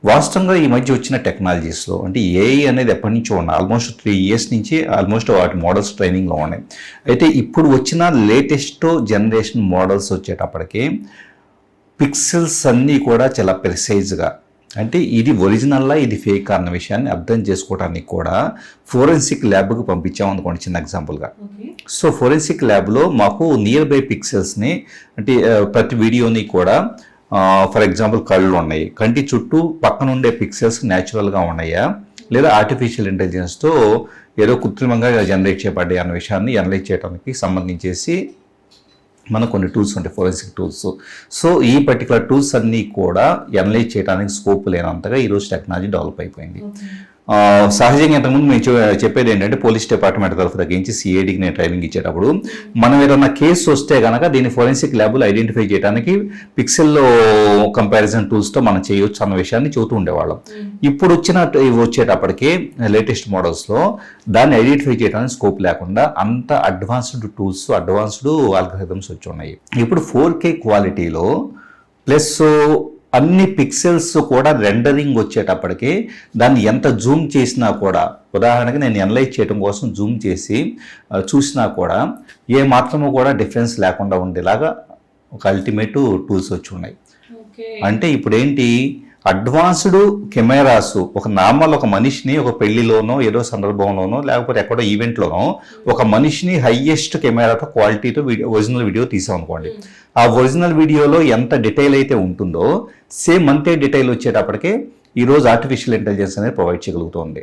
వాస్తవంగా ఈ మధ్య వచ్చిన టెక్నాలజీస్లో అంటే ఏఐ అనేది ఎప్పటి నుంచో ఉన్నాయి, ఆల్మోస్ట్ 3 years నుంచి ఆల్మోస్ట్ వాటి మోడల్స్ ట్రైనింగ్లో ఉన్నాయి. అయితే ఇప్పుడు వచ్చిన లేటెస్ట్ జనరేషన్ మోడల్స్ వచ్చేటప్పటికి పిక్సెల్స్ అన్నీ కూడా చాలా ప్రిసైజ్గా, అంటే ఇది ఒరిజినల్లా ఇది ఫేక్ అన్న విషయాన్ని అర్థం చేసుకోవడానికి కూడా ఫోరెన్సిక్ ల్యాబ్కి పంపించాం అనుకోండి చిన్న ఎగ్జాంపుల్గా. సో ఫోరెన్సిక్ ల్యాబ్లో మాకు నియర్ బై పిక్సెల్స్ని అంటే ప్రతి వీడియోని కూడా ఫర్ ఎగ్జాంపుల్ కళ్ళు ఉన్నాయి, కంటి చుట్టూ పక్కన ఉండే పిక్సెల్స్ న్యాచురల్గా ఉన్నాయా లేదా ఆర్టిఫిషియల్ ఇంటెలిజెన్స్తో ఏదో కృత్రిమంగా జనరేట్ చేయబడ్డాయి అన్న విషయాన్ని అనలైజ్ చేయడానికి సంబంధించేసి మనకు కొన్ని టూల్స్ ఉంటాయి, ఫోరెన్సిక్ టూల్స్. సో ఈ పర్టికులర్ టూల్స్ అన్నీ కూడా అనలైజ్ చేయడానికి స్కోప్ లేనంతగా ఈరోజు టెక్నాలజీ డెవలప్ అయిపోయింది. సహజంగా ఇంతకుముందు మేము చెప్పేది ఏంటంటే పోలీస్ డిపార్ట్మెంట్ తరఫు తగ్గించి సిఐడికి నేను ట్రైనింగ్ ఇచ్చేటప్పుడు మనం ఏదన్నా కేసు వస్తే కనుక దీన్ని ఫోరెన్సిక్ ల్యాబ్లో ఐడెంటిఫై చేయడానికి పిక్సెల్లో కంపారిజన్ టూల్స్తో మనం చేయొచ్చు అన్న విషయాన్ని చెబుతూ ఉండేవాళ్ళం. ఇప్పుడు వచ్చేటప్పటికి లేటెస్ట్ మోడల్స్లో దాన్ని ఐడెంటిఫై చేయడానికి స్కోప్ లేకుండా అంత అడ్వాన్స్డ్ టూల్స్, అడ్వాన్స్డ్ ఆల్గరిథమ్స్ వచ్చి ఉన్నాయి. ఇప్పుడు 4K క్వాలిటీలో ప్లస్ అన్ని పిక్సెల్స్ కూడా రెండరింగ్ వచ్చేటప్పటికి దాన్ని ఎంత జూమ్ చేసినా కూడా, ఉదాహరణకి నేను అనలైజ్ చేయడం కోసం జూమ్ చేసి చూసినా కూడా ఏ మాత్రము కూడా డిఫరెన్స్ లేకుండా ఉండేలాగా ఒక అల్టిమేట్ టూల్స్ వచ్చి ఉన్నాయి. అంటే ఇప్పుడు ఏంటి, అడ్వాన్స్డ్ కెమెరాస్ ఒక నార్మల్ ఒక మనిషిని ఒక పెళ్లిలోనో ఏదో సందర్భంలోనో లేకపోతే ఎక్కడో ఈవెంట్లోనో ఒక మనిషిని హైయెస్ట్ కెమెరాతో క్వాలిటీతో ఒరిజినల్ వీడియో తీసాం అనుకోండి, ఆ ఒరిజినల్ వీడియోలో ఎంత డీటెయిల్ అయితే ఉంటుందో సేమ్ అంతే డీటెయిల్ వచ్చేటప్పటికే ఈరోజు ఆర్టిఫిషియల్ ఇంటెలిజెన్స్ అనేది ప్రొవైడ్ చేయగలుగుతుంది.